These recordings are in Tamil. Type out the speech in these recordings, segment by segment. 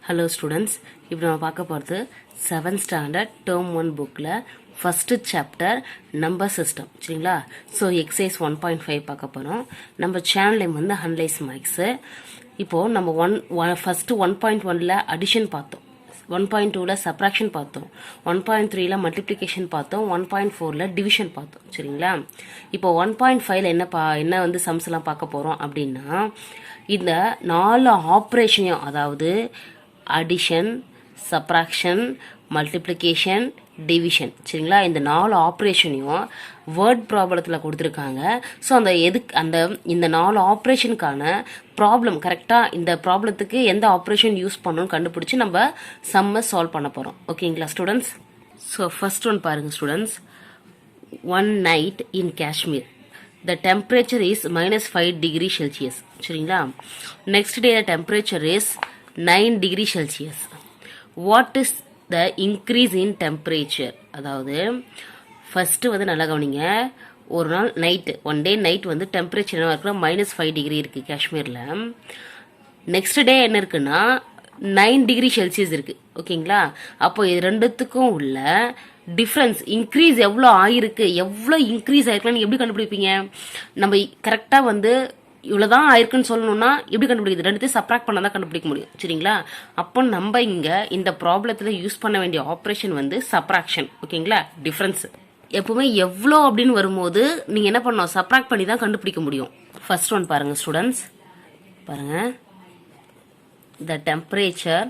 ஹலோ ஸ்டூடெண்ட்ஸ், இப்போ நம்ம பார்க்க போகிறது 7th ஸ்டாண்டர்ட் டேர்ம் 1 புக்கில் ஃபஸ்ட்டு சாப்டர் நம்பர் சிஸ்டம். சரிங்களா? ஸோ எக்ஸசைஸ் 1.5 பார்க்க போகிறோம். நம்ம சேனல் நேம் வந்து அனலைஸ் மேக்ஸு. இப்போது நம்ம ஃபஸ்ட்டு 1.1ல் அடிஷன் பார்த்தோம், 1.2ல் சப்ராக்ஷன் பார்த்தோம், 1.3ல் மல்டிப்ளிகேஷன் பார்த்தோம், 1.4ல் டிவிஷன் பார்த்தோம். சரிங்களா? இப்போ 1.5ல் என்ன வந்து சம்ஸ்லாம் பார்க்க போகிறோம் அப்படின்னா, இந்த 4 ஆப்ரேஷனையும், அதாவது அடிஷன், சப்ராக்ஷன், மல்டிப்ளிகேஷன், டிவிஷன், சரிங்களா, இந்த 4 ஆப்ரேஷனையும் வேர்ட் ப்ராப்ளத்தில் கொடுத்துருக்காங்க. ஸோ இந்த 4 ஆப்ரேஷனுக்கான ப்ராப்ளம் கரெக்டாக இந்த ப்ராப்ளத்துக்கு எந்த ஆப்ரேஷன் யூஸ் பண்ணணும்னு கண்டுபிடிச்சி நம்ம சம்மை சால்வ் பண்ண போகிறோம். ஓகேங்களா ஸ்டூடெண்ட்ஸ்? ஸோ ஃபர்ஸ்ட் ஒன் பாருங்கள் students. One night in Kashmir the temperature is -5 degree Celsius. சரிங்களா? next day the temperature is 9 degree Celsius. what is the increase in temperature? அதாவது ஃபர்ஸ்ட் வந்து நல்லா கவனிங்க. ஒரு நாள் நைட்டு, ஒன் டே நைட் வந்து டெம்பரேச்சர் என்ன இருக்குன்னா -5 டிகிரி இருக்குது காஷ்மீரில். நெக்ஸ்ட் டே என்ன இருக்குன்னா 9 டிகிரி செல்சியஸ் இருக்குது. ஓகேங்களா? அப்போ இது ரெண்டுத்துக்கும் உள்ள டிஃப்ரென்ஸ், இன்க்ரீஸ் எவ்வளோ ஆயிருக்கு, எவ்வளோ இன்க்ரீஸ் ஆயிருக்குன்னு எப்படி கண்டுபிடிப்பீங்க? நம்ம கரெக்டாக வந்து இவ்வளோதான் ஆயிருக்குன்னு சொல்லணும்னா எப்படி கண்டுபிடிக்குது? ரெண்டுத்தையும் சப்ராக்ட் பண்ணால் தான் கண்டுபிடிக்க முடியும். சரிங்களா? அப்போ நம்ம இங்கே இந்த ப்ராப்ளத்தில் யூஸ் பண்ண வேண்டிய ஆப்ரேஷன் வந்து சப்ராக்ஷன். ஓகேங்களா? டிஃப்ரென்ஸ் எப்பவுமே எவ்வளோ அப்படின்னு வரும்போது நீங்கள் என்ன பண்ணணும்? சப்ராக்ட் பண்ணி தான் கண்டுபிடிக்க முடியும். ஃபர்ஸ்ட் ஒன் பாருங்கள் ஸ்டூடெண்ட்ஸ், பாருங்கள். த temperature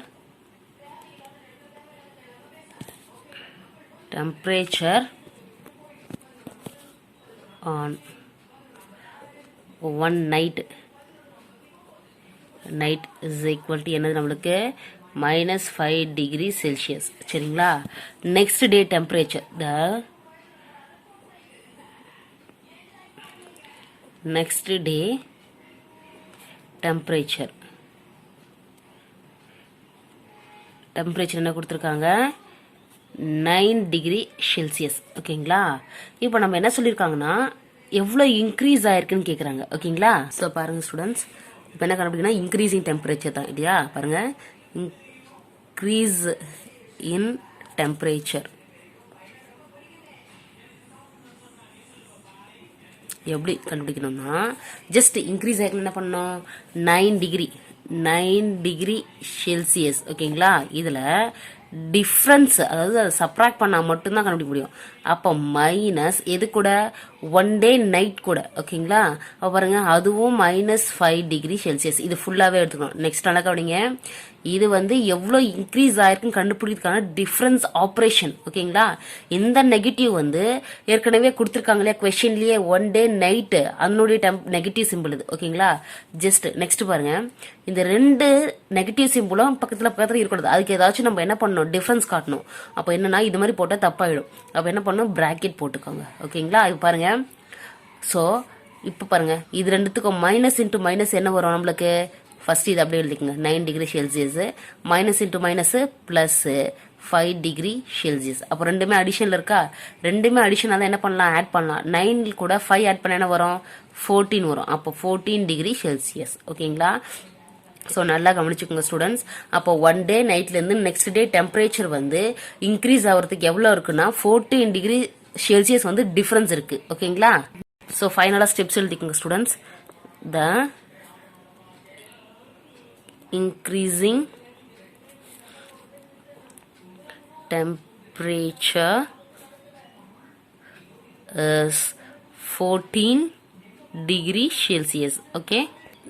on one night is equal to என்னது நம்மளுக்கு -5 டிகிரி செல்சியஸ். சரிங்களா? நெக்ஸ்ட் டே டெம்பரேச்சர், டெம்பரேச்சர் என்ன கொடுத்துருக்காங்க? 9 டிகிரி செல்சியஸ். ஓகேங்களா? இப்போ நம்ம என்ன சொல்லியிருக்காங்கன்னா எவ்வளோ இன்க்ரீஸ் ஆயிருக்குன்னு கேட்குறாங்க. ஓகேங்களா? ஸோ பாருங்கள் ஸ்டூடெண்ட்ஸ், இப்போ என்ன கண்டுபிடிக்கணும்? இன்க்ரீஸிங் டெம்பரேச்சர் தான் இல்லையா? பாருங்கள், இன்க்ரீஸ் இன் டெம்பரேச்சர் எப்படி கண்டுபிடிக்கணும்னா, ஜஸ்ட் இன்க்ரீஸ் ஆகிருக்கு என்ன பண்ணணும்? 9 டிகிரி செல்சியஸ். ஓகேங்களா? இதில் டிஃப்ரென்ஸ், அதாவது அதை சப்ராக்ட் பண்ணால் மட்டும்தான் கண்டுபிடிக்க முடியும். அப்போ மைனஸ் எது கூட? ஒன் டே நைட் கூட. ஓகேங்களா? அப்போ பாருங்க, அதுவும் -5 டிகிரி செல்சியஸ். இது ஃபுல்லாகவே எடுத்துக்கணும். நெக்ஸ்ட் நல்லா கவனிங்க, இது வந்து எவ்வளோ இன்க்ரீஸ் ஆயிருக்குன்னு கண்டுபிடிக்கிறதுக்கான டிஃப்ரென்ஸ் ஆப்ரேஷன். ஓகேங்களா? இந்த நெகட்டிவ் வந்து ஏற்கனவே கொடுத்துருக்காங்க இல்லையா கொஸ்டின்லேயே, ஒன் டே நைட்டு, அதனுடைய நெகட்டிவ் சிம்பிள் இது. ஓகேங்களா? ஜஸ்ட் நெக்ஸ்ட் பாருங்க, இந்த ரெண்டு நெகட்டிவ் சிம்பிளும் பக்கத்தில் இருக்கக்கூடாது. அதுக்கு ஏதாச்சும் நம்ம என்ன பண்ணணும்? டிஃப்ரென்ஸ் காட்டணும். அப்போ என்னன்னா இது மாதிரி போட்டால் தப்பாயிடும். அப்போ என்ன பண்ணணும்? பிராக்கெட் போட்டுக்கோங்க. ஓகேங்களா? இது பாருங்க. ஸோ இப்போ பாருங்க, இது ரெண்டுத்துக்கும் மைனஸ் இன்ட்டு மைனஸ் என்ன வரும் நம்மளுக்கு? ஃபர்ஸ்ட் இது அப்படியே எழுதிக்கோங்க, 9 degree Celsius, minus into minus plus 5 degree Celsius. அப்போ ரெண்டுமே அடிஷனில் இருக்கா? ரெண்டுமே அடிஷனாக தான் என்ன பண்ணலாம்? ஆட் பண்ணலாம். 9 கூட 5 ஆட் பண்ண என்ன வரும்? 14 வரும். அப்போ 14 டிகிரி செல்சியஸ். ஓகேங்களா? ஸோ நல்லா கவனிச்சுக்கோங்க ஸ்டூடெண்ட்ஸ். அப்போ ஒன் டே நைட்லேருந்து நெக்ஸ்ட் டே டெம்பரேச்சர் வந்து இன்க்ரீஸ் ஆகிறதுக்கு எவ்வளோ இருக்குன்னா 14 டிகிரி செல்சியஸ் வந்து டிஃப்ரென்ஸ் இருக்கு. ஓகேங்களா? ஸோ ஃபைனலாக ஸ்டெப்ஸ் எழுதிக்கோங்க students. The increasing temperature is 14 degree Celsius. Okay,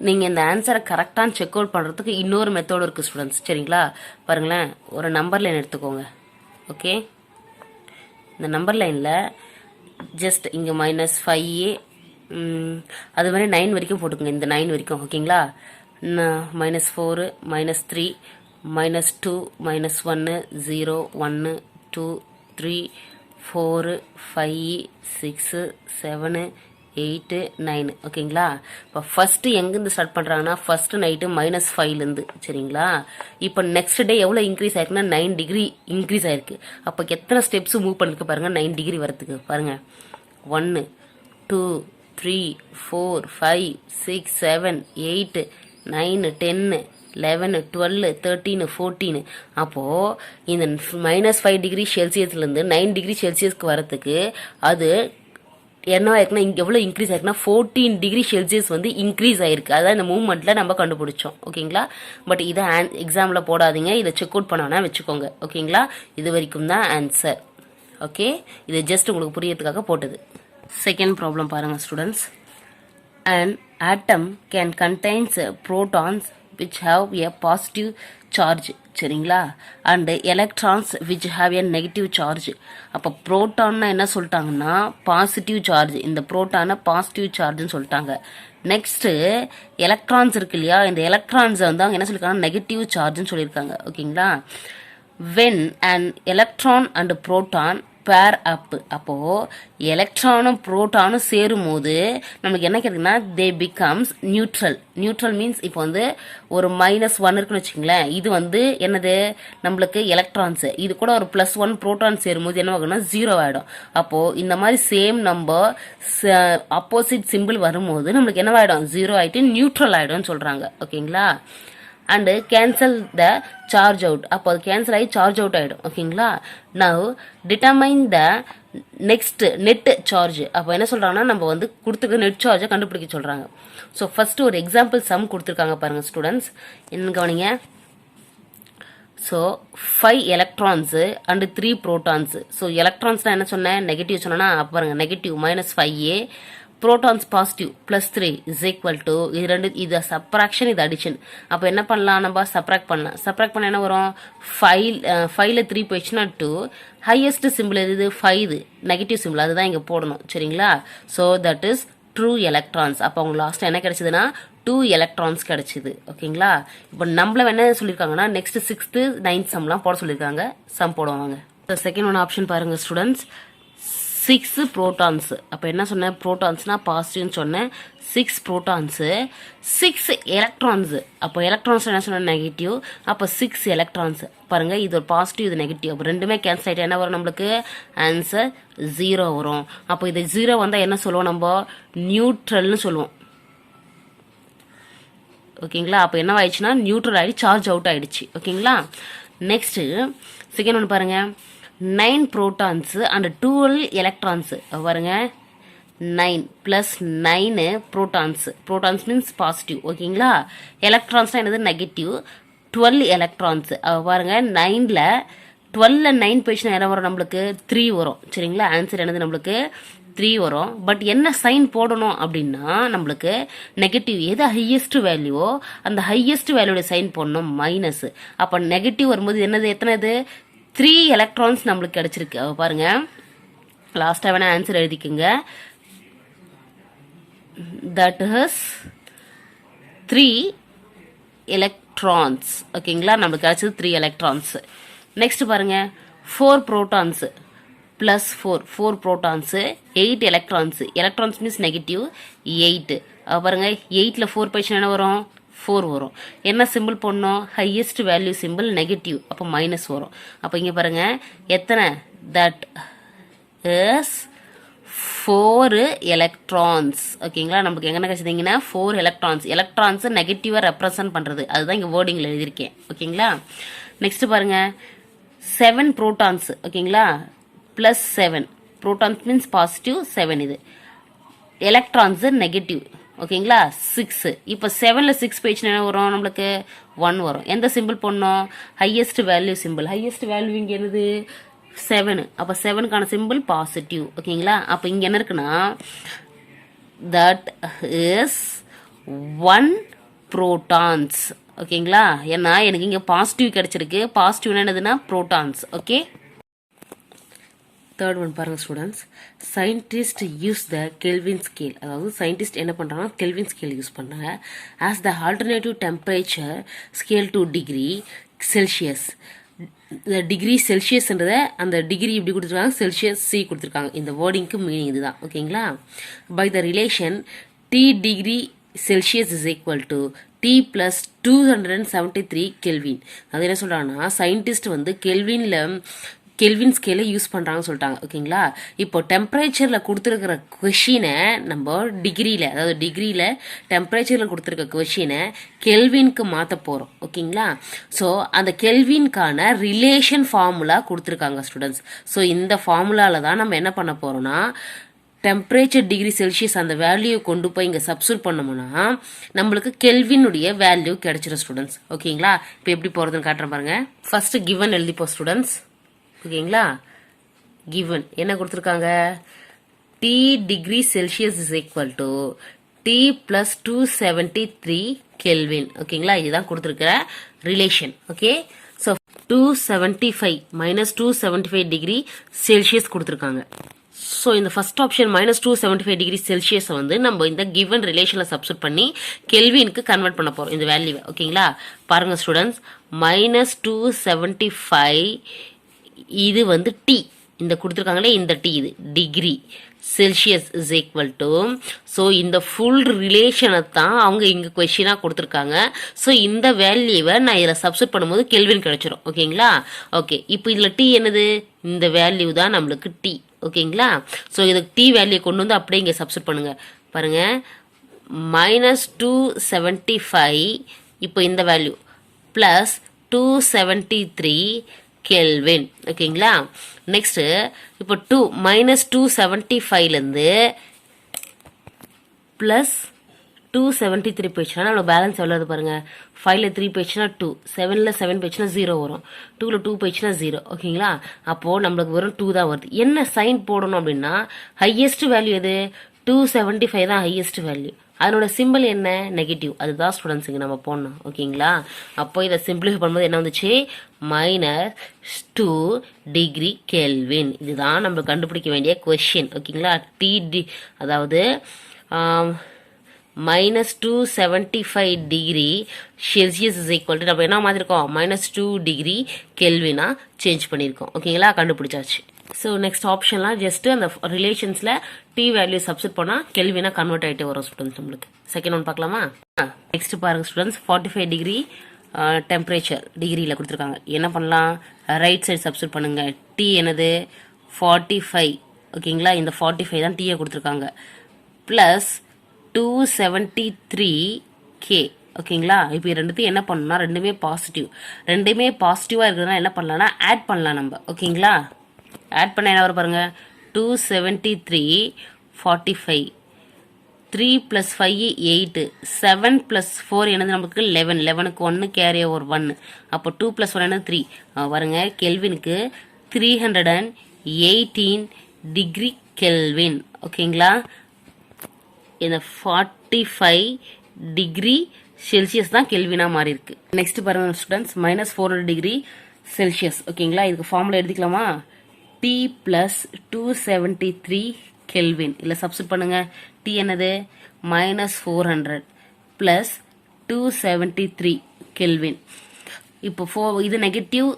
நீங்கள் இந்த ஆன்சரை கரெக்டாக செக் அவுட் பண்ணுறதுக்கு இன்னொரு மெத்தோடு இருக்குது ஸ்டூடெண்ட்ஸ். சரிங்களா? பாருங்களேன், ஒரு நம்பர் லைன் எடுத்துக்கோங்க. ஓகே, இந்த நம்பர் லைனில் ஜஸ்ட் இங்கே -5 அது மாதிரி 9 வரைக்கும் போட்டுக்கோங்க. இந்த 9 வரைக்கும். ஓகேங்களா? -4, -3, -2, -1, 0, 1, 2, 3, 4, 5, 6, 7, 8, 9. ஓகேங்களா? இப்போ ஃபர்ஸ்ட் எங்கேருந்து ஸ்டார்ட் பண்ணுறாங்கன்னா, ஃபர்ஸ்ட் நைட்டு -5லேருந்து. சரிங்களா? இப்போ நெக்ஸ்ட் டே எவ்வளோ இன்க்ரீஸ் ஆயிருக்குன்னா 9 டிகிரி இன்க்ரீஸ் ஆயிருக்கு. அப்போ எத்தனை ஸ்டெப்ஸ் மூவ் பண்ணிருக்கு பாருங்கள் 9 டிகிரி வரத்துக்கு. பாருங்கள், 1, 2, 3, 4, 5, 6, 7, 8, 9, 10, 11 12 13 14 அப்போது இந்த -5 டிகிரி செல்சியஸ்லேருந்து 9 டிகிரி செல்சியஸ்க்கு வரத்துக்கு அது என்ன ஆயிருக்குன்னா இங்கே எவ்வளோ இன்க்ரீஸ் ஆயிருக்குன்னா 14 டிகிரி செல்சியஸ் வந்து இன்க்ரீஸ் ஆயிருக்கு. அதான் இந்த மூவ்மெண்ட்டில் நம்ம கண்டுபிடிச்சோம். ஓகேங்களா? பட் இதை எக்ஸாமில் போடாதீங்க, இதை செக் அவுட் பண்ண வேணா வச்சுக்கோங்க. ஓகேங்களா? இது வரைக்கும் தான் ஆன்சர். ஓகே, இது ஜஸ்ட் உங்களுக்கு புரியறதுக்காக போட்டது. செகண்ட் ப்ராப்ளம் பாருங்கள் students. An atom can contains protons which have a positive charge, சரிங்களா, and electrons which have a negative charge. அப்போ புரோட்டான்னா என்ன சொல்லிட்டாங்கன்னா பாசிட்டிவ் சார்ஜ், இந்த புரோட்டானை பாசிட்டிவ் சார்ஜ்னு சொல்லிட்டாங்க. நெக்ஸ்ட்டு எலக்ட்ரான்ஸ் இருக்கு இல்லையா, இந்த எலக்ட்ரான்ஸை வந்து அவங்க என்ன சொல்லியிருக்காங்க நெகட்டிவ் சார்ஜ்னு சொல்லியிருக்காங்க. ஓகேங்களா? when an electron and proton பேர் அப்பு, அப்போது எலக்ட்ரானும் புரோட்டானும் சேரும் போது நமக்கு என்ன கிடைக்குதுன்னா தே பிகம்ஸ் நியூட்ரல். நியூட்ரல் மீன்ஸ் இப்போ வந்து ஒரு -1 இருக்குன்னு வச்சுக்கோங்களேன், இது வந்து என்னது நம்மளுக்கு எலக்ட்ரான்ஸு, இது கூட ஒரு +1 புரோட்டான் சேரும்போது என்ன ஆகும்னா 0 ஆகிடும். அப்போது இந்த மாதிரி சேம் நம்பர் ஆப்போசிட் சிம்பிள் வரும்போது நம்மளுக்கு என்னவாயிடும் 0 ஆகிட்டு நியூட்ரல் ஆகிடும்னு சொல்கிறாங்க. ஓகேங்களா? And cancel the charge out, அப்போ அது கேன்சல் ஆகி சார்ஜ் அவுட் ஆகிடும். ஓகேங்களா? Now determine the next net charge, அப்போ என்ன சொல்கிறாங்கன்னா நம்ம வந்து கொடுத்துருக்க நெட் சார்ஜை கண்டுபிடிக்க சொல்கிறாங்க. ஸோ ஃபஸ்ட்டு ஒரு எக்ஸாம்பிள் சம் கொடுத்துருக்காங்க பாருங்கள் ஸ்டூடெண்ட்ஸ், என்ன கவனிங்க. So 5 electrons and 3 ப்ரோட்டான்ஸு. ஸோ எலக்ட்ரான்ஸ்னால் என்ன சொன்னேன் நெகட்டிவ் சொன்னேன்னா, அப்போ பாருங்கள் negative -5a, protons positive +3 is equal to இது ரெண்டு, இது சப்ராக்ஷன் இது அடிஷன். அப்போ என்ன பண்ணலாம் நம்ம சப்ராக்ட் பண்ணலாம். சப்ராக்ட் பண்ண என்ன வரும் 5ல் 3 போயிடுச்சுன்னா 2, ஹையஸ்ட் சிம்பிள் எது 5 நெகட்டிவ் சிம்பிள், அதுதான் இங்கே போடணும். சரிங்களா? So that is true electrons. அப்போ அவங்க லாஸ்ட்டாக என்ன கிடைச்சதுன்னா 2 எலக்ட்ரான்ஸ் கிடைச்சிது. ஓகேங்களா? இப்போ நம்மள என்ன சொல்லியிருக்காங்கன்னா நெக்ஸ்ட் 6th 9th சம்லாம் போட சொல்லியிருக்காங்க. சம் போடுவாங்க. செகண்ட் ஒன் ஆப்ஷன் பாருங்கள் ஸ்டூடெண்ட்ஸ். 6 ப்ரோட்டான்ஸு, அப்போ என்ன சொன்னேன் ப்ரோட்டான்ஸ்னால் பாசிட்டிவ்னு சொன்னேன். 6 ப்ரோட்டான்ஸு 6 எலக்ட்ரான்ஸு, அப்போ எலக்ட்ரான்ஸ் என்ன சொன்னேன் நெகட்டிவ், அப்போ 6 எலக்ட்ரான்ஸு பாருங்கள், இது ஒரு பாசிட்டிவ் இது நெகட்டிவ், அப்போ ரெண்டுமே கேன்சல் ஆகிட்டு என்ன வரும் நம்மளுக்கு ஆன்சர் 0 வரும். அப்போ இது 0 வந்தால் என்ன சொல்லுவோம் நம்ம நியூட்ரல்னு சொல்லுவோம். ஓகேங்களா? அப்போ என்ன ஆயிடுச்சுன்னா நியூட்ரல் ஆகிடுச்சு, சார்ஜ் அவுட் ஆகிடுச்சு. ஓகேங்களா? நெக்ஸ்ட்டு செகண்ட் ஒன்று பாருங்கள். 9 ப்ரோட்டான்ஸு அண்ட் 12 எலக்ட்ரான்ஸு, பாருங்க 9 + 9 ப்ரோட்டான்ஸு, ப்ரோட்டான்ஸ் மீன்ஸ் பாசிட்டிவ். ஓகேங்களா? எலக்ட்ரான்ஸ்னால் என்னது நெகட்டிவ், 12 எலக்ட்ரான்ஸு, பாருங்க 9ல் 12ல் 9 போயிடுச்சுன்னா என்ன வரும் நம்மளுக்கு 3 வரும். சரிங்களா? ஆன்சர் என்னது நம்மளுக்கு 3 வரும். பட் என்ன சைன் போடணும் அப்படின்னா நம்மளுக்கு நெகட்டிவ் எது ஹையஸ்ட் வேல்யூவோ அந்த ஹையஸ்ட் வேல்யூட சைன் போடணும் மைனஸ். அப்போ நெகட்டிவ் வரும்போது என்னது எத்தனை இது 3 எலக்ட்ரான்ஸ் நம்மளுக்கு கிடைச்சிருக்கு. பாருங்க லாஸ்ட்டாக வேணால் ஆன்சர் எழுதிக்குங்க. That is 3 electrons. ஓகேங்களா? நம்மளுக்கு கிடைச்சது 3 எலக்ட்ரான்ஸ். நெக்ஸ்ட் பாருங்க 4 protons +4 protons 8 electrons, electrons means negative 8. பாருங்க 8ல் 4 போயிடுச்சுன்னா என்ன வரும் 4 வரும். என்ன சிம்பிள் போடணும் ஹையஸ்ட் வேல்யூ சிம்பிள் நெகட்டிவ், அப்போ மைனஸ் வரும். அப்போ இங்கே பாருங்கள் எத்தனை தட் இஸ் 4 எலக்ட்ரான்ஸ். ஓகேங்களா? நமக்கு எங்கே கிடைச்சதுங்கன்னா 4 எலக்ட்ரான்ஸ். எலக்ட்ரான்ஸை நெகட்டிவாக ரெப்ரசன்ட் பண்ணுறது, அதுதான் இங்கே வேர்டிங்கில் எழுதியிருக்கேன். ஓகேங்களா? நெக்ஸ்ட் பாருங்கள் 7 ப்ரோட்டான்ஸ். ஓகேங்களா? +7 ப்ரோட்டான்ஸ் மீன்ஸ் பாசிட்டிவ் 7, இது எலக்ட்ரான்ஸு நெகட்டிவ். ஓகேங்களா? 6. இப்போ 7ல் 6 போயிடுச்சுன்னா என்ன வரும் நம்மளுக்கு 1 வரும். எந்த சிம்பிள் போடணும் highest value simple. Highest value இங்கே என்னது 7, அப்போ 7க்கான சிம்பிள் பாசிட்டிவ். ஓகேங்களா? அப்போ இங்கே என்ன இருக்குன்னா தட் இஸ் 1 ப்ரோட்டான்ஸ். ஓகேங்களா? ஏன்னா எனக்கு இங்கே பாசிட்டிவ் கிடைச்சிருக்கு. பாசிட்டிவ்னா என்னதுன்னா ப்ரோட்டான்ஸ். ஓகே, தேர்ட் ஒன் பாருங்க students. Scientist use the Kelvin scale, அதாவது சயின்டிஸ்ட் என்ன பண்ணுறாங்கன்னா கெல்வின் ஸ்கேல் யூஸ் பண்ணுறாங்க as the alternative temperature scale to degree Celsius. Degree செல்சியஸ்ன்றதை அந்த டிகிரி இப்படி கொடுத்துருக்காங்க, செல்சியஸ் சி கொடுத்துருக்காங்க. இந்த வேர்டிங்க்கு மீனிங் இதுதான். ஓகேங்களா? By the relation T degree Celsius is equal to T + 273 kelvin. அது என்ன சொல்கிறாங்கன்னா சயின்டிஸ்ட் வந்து கெல்வின் ஸ்கேலை யூஸ் பண்ணுறாங்கன்னு சொல்லிட்டாங்க. ஓகேங்களா? இப்போ டெம்பரேச்சரில் கொடுத்துருக்கிற கொஷினை நம்ம டிகிரியில், அதாவது டிகிரியில் டெம்பரேச்சரில் கொடுத்துருக்க கொஷினை கெல்வினுக்கு மாற்ற போகிறோம். ஓகேங்களா? ஸோ அந்த கெல்வின்கான ரிலேஷன் ஃபார்முலா கொடுத்துருக்காங்க ஸ்டூடெண்ட்ஸ். ஸோ இந்த ஃபார்முலாவில் தான் நம்ம என்ன பண்ண போகிறோம்னா, டெம்பரேச்சர் டிகிரி செல்சியஸ் அந்த வேல்யூ கொண்டு போய் இங்கே சப்ஸ்டியூட் பண்ணோம்னா நம்மளுக்கு கெல்வினுடைய வேல்யூ கிடைச்சிடும் ஸ்டூடெண்ட்ஸ். ஓகேங்களா? இப்போ எப்படி போகிறதுன்னு காட்டுறேன் பாருங்க. ஃபர்ஸ்ட் கிவன் எழுதிப்போம் ஸ்டூடெண்ட்ஸ். ஓகேங்களா? கிவன் என்ன கொடுத்துருக்காங்க? T degree Celsius is equal to T plus 273 kelvin. ஓகேங்களா? இதுதான் கொடுத்துருக்கிற relation. Okay, so 275 minus 275 degree Celsius கொடுத்துருக்காங்க. ஸோ இந்த ஃபர்ஸ்ட் ஆப்ஷன் மைனஸ் 275 டிகிரி செல்சியஸை வந்து நம்ம இந்த கிவன் ரிலேஷனில் சப்ஸ்டியூட் பண்ணி கெல்வினுக்கு கன்வெர்ட் பண்ண போகிறோம் இந்த வேல்யூவை. ஓகேங்களா? பாருங்கள் ஸ்டூடெண்ட்ஸ், மைனஸ் 275 இது வந்து டி, இந்த கொடுத்துருக்காங்களே இந்த டி, இது degree Celsius is equal to, so இந்த ஃபுல் ரிலேஷனை தான் அவங்க இங்கே கொஷினாக கொடுத்துருக்காங்க. ஸோ இந்த வேல்யூவை நான் இதில் சப்ஸ்டியூட் பண்ணும்போது கெல்வின் கிடைச்சிரும். ஓகேங்களா? ஓகே, இப்போ இதில் டி என்னது? இந்த வேல்யூ தான் நம்மளுக்கு டி. ஓகேங்களா? ஸோ இதுக்கு டி வேல்யூ கொண்டு வந்து அப்படியே இங்கே சப்ஸ்டியூட் பண்ணுங்கள். பாருங்கள், மைனஸ் 275 இப்போ இந்த வேல்யூ ப்ளஸ் 273 கெல்வின். ஓகேங்களா? நெக்ஸ்ட்டு இப்போ மைனஸ் 275லேருந்து ப்ளஸ் 273 போயிடுச்சுன்னா நம்மளோட பேலன்ஸ் எவ்வளோ அது பாருங்கள். 5ல் 3 போயிடுச்சுன்னா 2, 7ல் 7 போயிடுச்சுன்னா 0 வரும், 2ல் 2 போயிடுச்சுன்னா 0. ஓகேங்களா? அப்போது நம்மளுக்கு வெறும் 2 தான் வருது. என்ன சைன் போடணும் அப்படின்னா, ஹையஸ்ட் வேல்யூ எது? 275 தான் ஹையஸ்ட் வேல்யூ. அதனோட சிம்பிள் என்ன? நெகட்டிவ். அதுதான் ஸ்டூடெண்ட்ஸ் இங்கே நம்ம போடணும். ஓகேங்களா? அப்போ இதை சிம்பிளிஃபை பண்ணும்போது என்ன வந்துச்சு? Minus 2 degree kelvin. இதுதான் நம்ம கண்டுபிடிக்க வேண்டிய கொஷின். ஓகேங்களா? அதாவது minus 275 degree Celsius is equal to நம்ம என்ன மாதிரி இருக்கோம்? மைனஸ் 2 டிகிரி கெல்வினா சேஞ்ச் பண்ணியிருக்கோம். ஓகேங்களா? கண்டுபிடிச்சாச்சு. ஸோ நெக்ஸ்ட் ஆப்ஷன்லாம் ஜஸ்ட் அந்த ரிலேஷன்ஸில் டி வேல்யூ சப்ஸ்டிட் பண்ணால் கெல்வினா கன்வெர்ட் ஆகிட்டு வரும் ஸ்டூடெண்ட்ஸ் நம்மளுக்கு. செகண்ட் ஒன் பார்க்கலாமா? நெக்ஸ்ட் பாருங்கள் ஸ்டூடெண்ட்ஸ், 45 டிகிரி டெம்பரேச்சர் டிகிரியில் கொடுத்துருக்காங்க. என்ன பண்ணலாம்? ரைட் சைடு சப்ஸ்டிட் பண்ணுங்கள். டி என்னது? 45. ஓகேங்களா? இந்த 45 தான் டீயை கொடுத்துருக்காங்க. Plus 273 K. ஓகேங்களா? இப்போ ரெண்டுத்தையும் என்ன பண்ணணும்னா, ரெண்டுமே பாசிட்டிவாக இருக்கிறதுனால என்ன பண்ணலாம்னா ஆட் பண்ணலாம் நம்ம. ஓகேங்களா? ஆட் பண்ண என்ன வரும் பாருங்க. 273 45, 3 + 5 8, 7 + 4 என்னது நமக்கு 11, 11க்கு 1 கேரி ஓவர் 1, அப்போ 2 + 1 என்னது 3 பாருங்க. கெல்வினுக்கு 318 டிகிரி கெல்வின். ஓகேங்களா? இந்த 45 டிகிரி செல்சியஸ் தான் கெல்வினா மாறி இருக்கு. நெக்ஸ்ட் பாருங்க ஸ்டூடெண்ட்ஸ், மைனஸ் 400 டிகிரி செல்சியஸ். ஓகேங்களா? இதுக்கு ஃபார்முலா எடுத்துக்கலாமா? T plus 273 kelvin. இல்லை சப்ஸ்டிட் பண்ணுங்க. டி என்னது? Minus 400 plus 273 kelvin. இப்போ இது நெகட்டிவ்,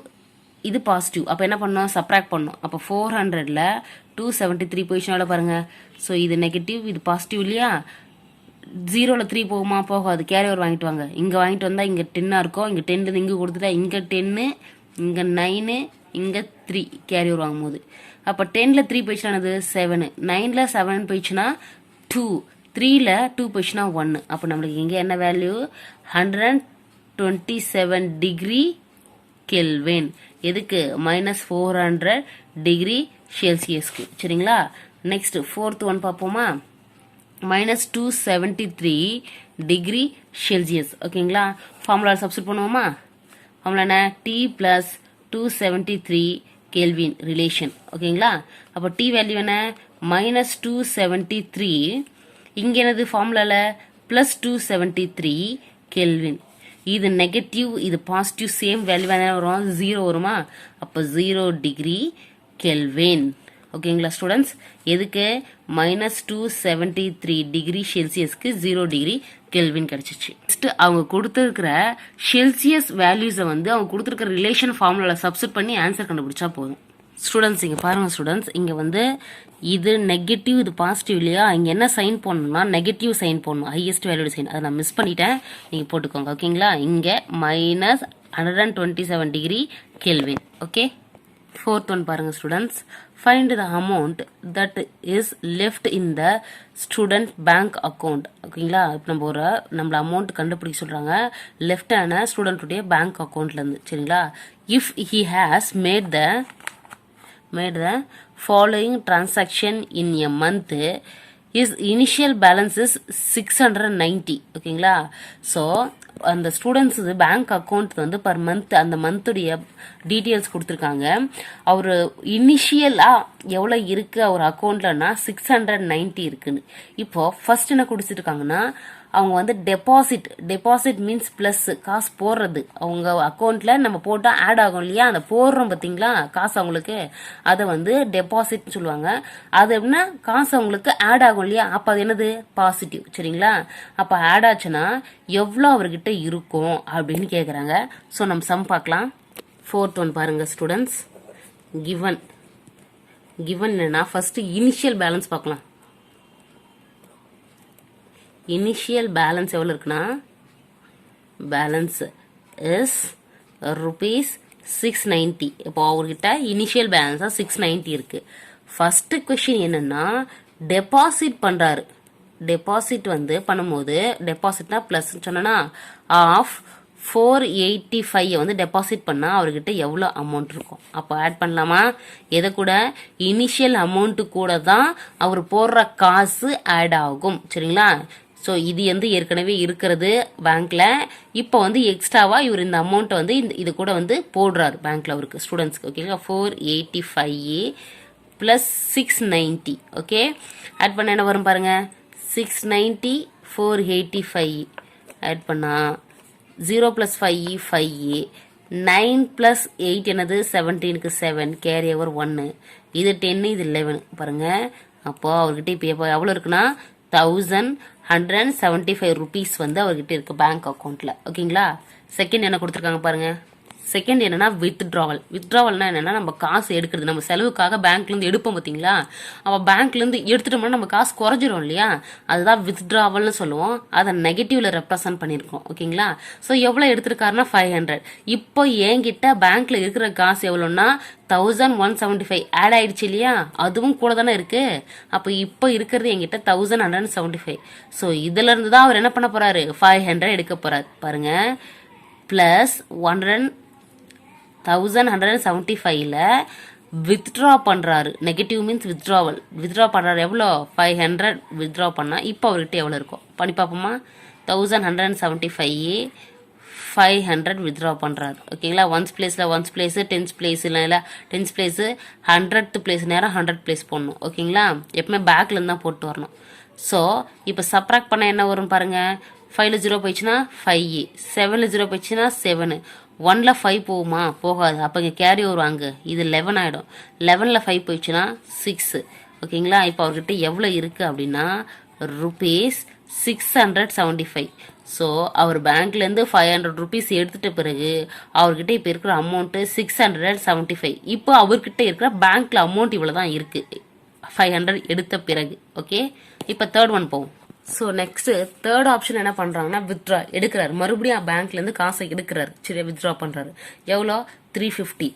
இது பாசிட்டிவ். அப்போ என்ன பண்ணோம்? சப்ராக்ட் பண்ணோம். அப்போ 400ல் 273 பொசிஷனோட பாருங்க. ஸோ இது நெகட்டிவ், இது பாசிட்டிவ் இல்லையா? 0ல் 3 போகுமா? போகாது. கேரி ஓவர் வாங்கிட்டு வாங்க. இங்கே வாங்கிட்டு வந்தால் இங்கே 10 இருக்கும். இங்கே 10 இங்கே கொடுத்துட்டா இங்கே 10, இங்கே 9, இங்கே 3 கேரி ஓவர் வாங்கும் போது. அப்போ 10ல் 3 போயிடுச்சுன்னா 7, 9ல் 7 போயிடுச்சுன்னா 2, 3ல் 2 போயிடுச்சுன்னா 1. அப்போ நம்மளுக்கு இங்கே என்ன வேல்யூ? 127 degree kelvin. எதுக்கு? மைனஸ் 400 டிகிரி செல்சியஸ்க்கு. சரிங்களா? நெக்ஸ்ட் ஃபோர்த் ஒன் பார்ப்போமா? Minus 273 degree Celsius. ஓகேங்களா? ஃபார்முலா சப்ஸ்டிட் பண்ணுவோமா? ஃபார்முலா என்ன? T plus 273 kelvin relation. ஓகேங்களா? அப்போ டி வேல்யூ என்ன? மைனஸ் 273. இங்கே என்னது ஃபார்முலாவில்? Plus 273 kelvin. இது நெகட்டிவ், இது பாசிட்டிவ், சேம் வேல்யூ என்ன வரும்? 0 வருமா? அப்போ 0 டிகிரி கெல்வின். ஓகேங்களா ஸ்டூடெண்ட்ஸ்? எதுக்கு? மைனஸ் 273 டிகிரி செல்சியஸ்க்கு 0 டிகிரி கெல்வின் கிடைச்சிச்சு. நெக்ஸ்ட் அவங்க கொடுத்துருக்கிற செல்சியஸ் வேல்யூஸை வந்து அவங்க கொடுத்துருக்கிற ரிலேஷன் ஃபார்முலாவில் சப்ஸ்டிட் பண்ணி ஆன்சர் கண்டுபிடிச்சா போதும். ஸ்டூடெண்ட்ஸ் இங்கே பாருங்கள் ஸ்டூடெண்ட்ஸ், இங்கே வந்து இது நெகட்டிவ், இது பாசிட்டிவ் இல்லையா? இங்கே என்ன சைன் போடணும்னா நெகட்டிவ் சைன் போடணும், ஹையஸ்ட் வேல்யூட சைன். அதை நான் மிஸ் பண்ணிட்டேன், நீங்கள் போட்டுக்கோங்க. ஓகேங்களா? இங்கே minus 127 degree kelvin. Okay. fourth one பாருங்க students, find the amount that is left in the student bank account. ஓகேங்களா, இப்போ நம்மள அமௌண்ட் கண்டுபிடிக்க சொல்றாங்க லெஃப்ட் ஆன ஸ்டூடெண்ட்டுடைய பேங்க் அக்கௌண்ட்ல இருந்து. சரிங்களா, if he has made the following transaction in a month, his initial balance is 690. ஓகேங்களா, ஸோ அந்த ஸ்டூடெண்ட்ஸ் பேங்க் அக்கௌண்ட் வந்து பர் மந்த் அந்த மந்த்துடைய டீட்டெயில்ஸ் கொடுத்துருக்காங்க. அவர் இனிஷியலாக எவ்வளோ இருக்குது அவர் அக்கௌண்ட்லன்னா 690 இருக்குன்னு. இப்போ ஃபர்ஸ்ட் என்ன கொடுத்துருக்காங்கன்னா அவங்க வந்து டெபாசிட் மீன்ஸ் பிளஸ் காசு போடுறது. அவங்க அக்கௌண்ட்ல நம்ம போட்டால் ஆட் ஆகும் இல்லையா, அந்த போடுறோம் பார்த்தீங்களா காசு அவங்களுக்கு, அதை வந்து டெபாசிட்னு சொல்லுவாங்க. அது எப்படின்னா காசு அவங்களுக்கு ஆட் ஆகும் இல்லையா, அப்போ அது என்னது பாசிட்டிவ். சரிங்களா, அப்போ ஆட் ஆச்சுன்னா எவ்வளோ அவர்கிட்ட இருக்கும் அப்படின்னு கேட்குறாங்க. ஸோ நம்ம சம் பார்க்கலாம். ஃபோர்த் ஒன் பாருங்க ஸ்டூடெண்ட்ஸ், கிவன் என்னன்னா ஃபர்ஸ்ட் இனிஷியல் பேலன்ஸ் பார்க்கலாம். இனிஷியல் பேலன்ஸ் எவ்வளோ இருக்குன்னா, பேலன்ஸ் இஸ் ருபீஸ் 690. இப்போ அவர்கிட்ட இனிஷியல் பேலன்ஸாக 690 இருக்கு. ஃபர்ஸ்ட் கொஸ்டின் என்னன்னா டெபாசிட் பண்றாரு. டெபாசிட் வந்து பண்ணும்போது டெபாசிட்னா பிளஸ் சொன்னா ஆஃப் 485 வந்து டெபாசிட் பண்ணா அவர்கிட்ட எவ்வளோ அமௌண்ட் இருக்கும். அப்போ ஆட் பண்ணலாமா, எதை கூட இனிஷியல் அமௌண்ட்டு கூட தான் அவர் போடுற காசு ஆட் ஆகும். சரிங்களா, ஸோ இது வந்து ஏற்கனவே இருக்கிறது பேங்க்ல. இப்போ வந்து எக்ஸ்ட்ராவா இவர் இந்த அமௌண்ட்டை வந்து இது கூட வந்து போடுறாரு பேங்க்ல அவருக்கு ஸ்டூடெண்ட்ஸ்க்கு. ஓகேங்களா, 485 பிளஸ் 690. ஓகே, ஆட் பண்ண என்ன வரும் பாருங்க, 690 485 ஆட் பண்ணா 0 plus 5 5, 9 plus 8 என்னது 17க்கு 7, கேரி ஓவர் 1, இது 10 இது 11 பாருங்க. அப்போ அவர்கிட்ட இப்போ எவ்வளோ இருக்குன்னா 1175 ருபீஸ் வந்து அவர்கிட்ட இருக்கு பேங்க் அக்கௌண்ட்ல. ஓகேங்களா, செகண்ட் என்ன கொடுத்துருக்காங்க பாருங்க. செகண்ட் என்னன்னா வித்ட்ராவல்னா என்னன்னா நம்ம காசு எடுக்கிறது, நம்ம செலவுக்காக பேங்க்ல இருந்து எடுப்போம் பார்த்தீங்களா, அப்போ பேங்க்ல இருந்து எடுத்துட்டோம்னா நம்ம காசு குறைஞ்சிரும் இல்லையா, அதுதான் வித்ட்ராவல்னு சொல்லுவோம். அதை நெகட்டிவ்ல ரெப்ரசன்ட் பண்ணியிருக்கோம். ஓகேங்களா, ஸோ எவ்வளோ எடுத்திருக்காருன்னா 500. இப்போ என்கிட்ட பேங்க்ல இருக்கிற காசு எவ்வளோன்னா 1175 ஆட் ஆயிடுச்சு இல்லையா, அதுவும் கூட தானே இருக்கு. அப்போ இப்போ இருக்கிறது என்கிட்ட 1175. ஸோ இதுல இருந்து தான் அவர் என்ன பண்ண போறாரு, 500 எடுக்க போறாரு பாருங்க. பிளஸ் 1175ல வித்ட்ரா பண்றாரு. நெகட்டிவ் மீன்ஸ் வித்ட்ரா பண்றாரு. எவ்வளோ 500 வித்ட்ரா பண்ணா இப்போ அவர்கிட்ட எவ்வளோ இருக்கும் பண்ணி பார்ப்போமா. 1175 500 வித்ட்ரா பண்றாரு. ஓகேங்களா, ஒன்ஸ் பிளேஸ் டென்ஸ் பிளேஸ் இல்லை டென்ஸ் பிளேஸ் 100th பிளேஸ் நேரம் 100 பிளேஸ் போடணும். ஓகேங்களா, எப்பவுமே பேக்ல இருந்து தான் போட்டு வரணும். ஸோ இப்போ சப்ராக்ட் பண்ண என்ன வரும் பாருங்க. 5ல 0 போயிடுச்சுன்னா 5, 7ல 0 போயிடுச்சுன்னா 7, 1ல 5 போகுமா, போகாது. அப்போ இங்கே கேரி வருவாங்க, இது 11 ஆகிடும். 11ல 5 போயிடுச்சுன்னா 6. ஓகேங்களா, இப்போ அவர்கிட்ட எவ்வளோ இருக்குது அப்படின்னா ருபீஸ் 675. ஸோ அவர் பேங்க்லேருந்து 500 ருபீஸ் எடுத்துட்ட பிறகு அவர்கிட்ட இப்போ இருக்கிற அமௌண்ட்டு 675. இப்போ அவர்கிட்ட இருக்கிற பேங்க்ல அமௌண்ட் இவ்வளோ தான் இருக்குது 500 எடுத்த பிறகு. ஓகே, இப்போ தேர்ட் ஒன் போவோம். ஸோ நெக்ஸ்ட் தேர்ட் ஆப்ஷன் என்ன பண்றாங்கன்னா வித்ட்ரா எடுக்கிறாரு. மறுபடியும் பேங்க்ல இருந்து காசை எடுக்கிறாரு. சரி, வித்ட்ரா பண்றாரு. எவ்வளோ 350.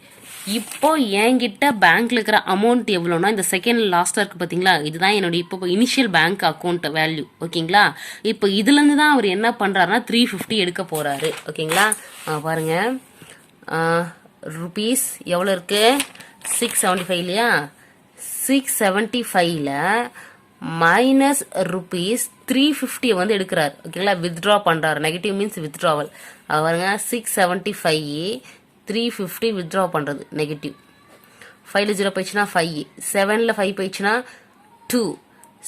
இப்போ என்கிட்ட பேங்க்ல இருக்கிற அமௌண்ட் எவ்வளோனா இந்த செகண்ட் லாஸ்டா இருக்கு பாத்தீங்களா, இதுதான் என்னுடைய இப்போ இனிஷியல் பேங்க் அக்கௌண்ட் வேல்யூ. ஓகேங்களா, இப்போ இதுல இருந்து தான் அவர் என்ன பண்றாருன்னா 350 எடுக்க போறாரு. ஓகேங்களா, பாருங்க ருபீஸ் எவ்வளோ இருக்கு 675 இல்லையா, 675ல மைனஸ் ருபீஸ் 350 வந்து எடுக்கிறார். ஓகேங்களா, வித்ட்ரா பண்றாரு. Negative means withdrawal. பாருங்க 675 350 வித்ட்ரா பண்றது நெகட்டிவ். 5ல 0 போயிடுச்சுன்னா 5, 7ல 5 போயிடுச்சுன்னா 2,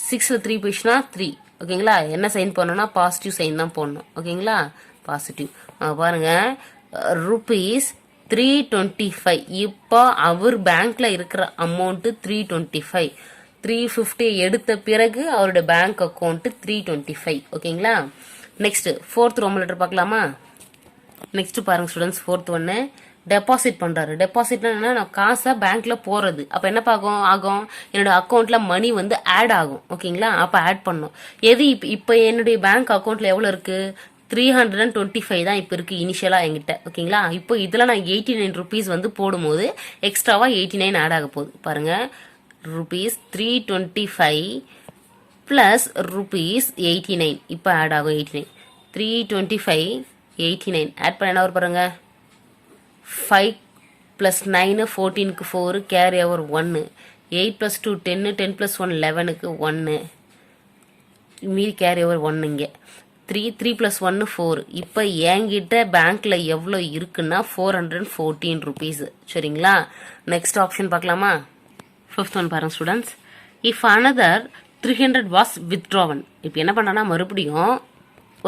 6ல 3 போயிடுச்சுன்னா 3. ஓகேங்களா, என்ன சைன் பண்ணணும்னா பாசிட்டிவ் சைன் தான் போடணும். ஓகேங்களா, பாசிட்டிவ். பாருங்க ருபீஸ் 325. இப்போ அவர் பேங்க்ல இருக்கிற அமௌண்ட் 325. 350 எடுத்த பிறகு அவருடைய பேங்க் அக்கௌண்ட் 325. ஓகேங்களா, நெக்ஸ்ட் ஃபோர்த் ரோமன் லெட்டர் பார்க்கலாமா. நெக்ஸ்ட் பாருங்க ஸ்டூடெண்ட்ஸ், ஃபோர்த் ஒன்னு டெபாசிட் பண்றாரு. டெபாசிட்னா என்ன, காசை பேங்க்ல போறது. அப்ப என்ன ஆகும், என்னோட அக்கௌண்ட்ல மணி வந்து ஆட் ஆகும். ஓகேங்களா, அப்ப ஆட் பண்ணும். எது இப்போ என்னுடைய பேங்க் அக்கௌண்ட்ல எவ்வளவு இருக்கு 325 தான் இப்போ இருக்குது இனிஷியலாக என்கிட்ட. ஓகேங்களா, இப்போ இதில் நான் 89 ருபீஸ் வந்து போடும்போது எக்ஸ்ட்ராவாக 89 ஆட் ஆக போகுது பாருங்கள். ருபீஸ் 325 ப்ளஸ் ருபீஸ் 89 இப்போ ஆட் ஆகும். 89 325 89 ஆட் பண்ண என்ன வரும் பாருங்கள். 5 + 9 14க்கு 4 கேரி ஓவர் 1 8 + 2 10 10 + 1 11க்கு 1 மீதி கேரி ஓவர் 1 இங்கே 3 + 1 4. இப்போ என்கிட்ட பேங்க்கில் எவ்வளோ இருக்குன்னா 414 ருபீஸ். சரிங்களா, நெக்ஸ்ட் ஆப்ஷன் பார்க்கலாமா. 5th ஒன் பாருங்க students. If another 300 was withdrawn. இப்போ என்ன பண்ணுறேன்னா மறுபடியும்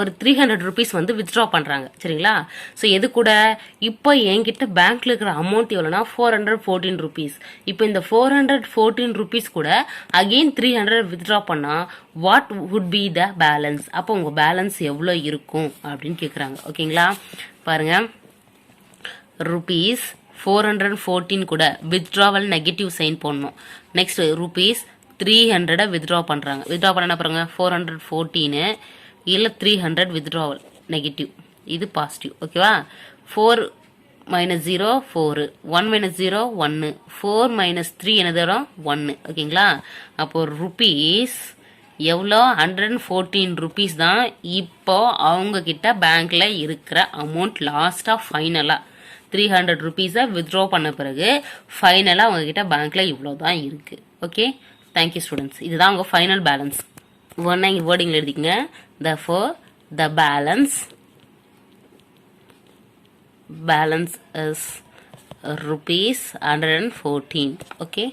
ஒரு 300 ருபீஸ் வந்து வித்ட்ரா பண்ணுறாங்க. சரிங்களா, ஸோ எது கூட இப்போ என்கிட்ட பேங்க்ல இருக்கிற அமௌண்ட் எவ்வளோனா 414 ருபீஸ். இப்போ இந்த 414 ருபீஸ் கூட அகெயின் 300 வித்ட்ரா பண்ணால் what would be the balance. அப்போ உங்கள் பேலன்ஸ் எவ்வளோ இருக்கும் அப்படின்னு கேட்குறாங்க. ஓகேங்களா, பாருங்க ருபீஸ் 414 கூட வித்ட்ராவல் நெகட்டிவ் சைன் போடணும். நெக்ஸ்ட் ருபீஸ் 300 வித்ட்ரா பண்ணுறாங்க. வித்ட்ரா பண்ண பாருங்க 414 இல்லை 300 வித்ட்ராவல் நெகட்டிவ், இது பாசிட்டிவ். ஓகேவா, 4 - 0 4 1 - 0 1 4 - 3 என்னது வரும் 1. ஓகேங்களா, அப்போ ருபீஸ் எவ்வளோ 114 ருபீஸ் தான் இப்போ அவங்க கிட்ட பேங்க்ல இருக்கிற அமௌண்ட். லாஸ்ட்டாக ஃபைனலாக 300 ருபீஸை வித்ட்ரா பண்ண பிறகு ஃபைனலாக அவங்க கிட்ட பேங்க்ல இவ்வளோ தான் இருக்கு. Okay, thank you students. இதுதான் அவங்க ஃபைனல் பேலன்ஸ். ஒன்றா இங்கே வேர்டிங்கில் எழுதிக்கங்க. Therefore, the balance is rupees 114. Okay.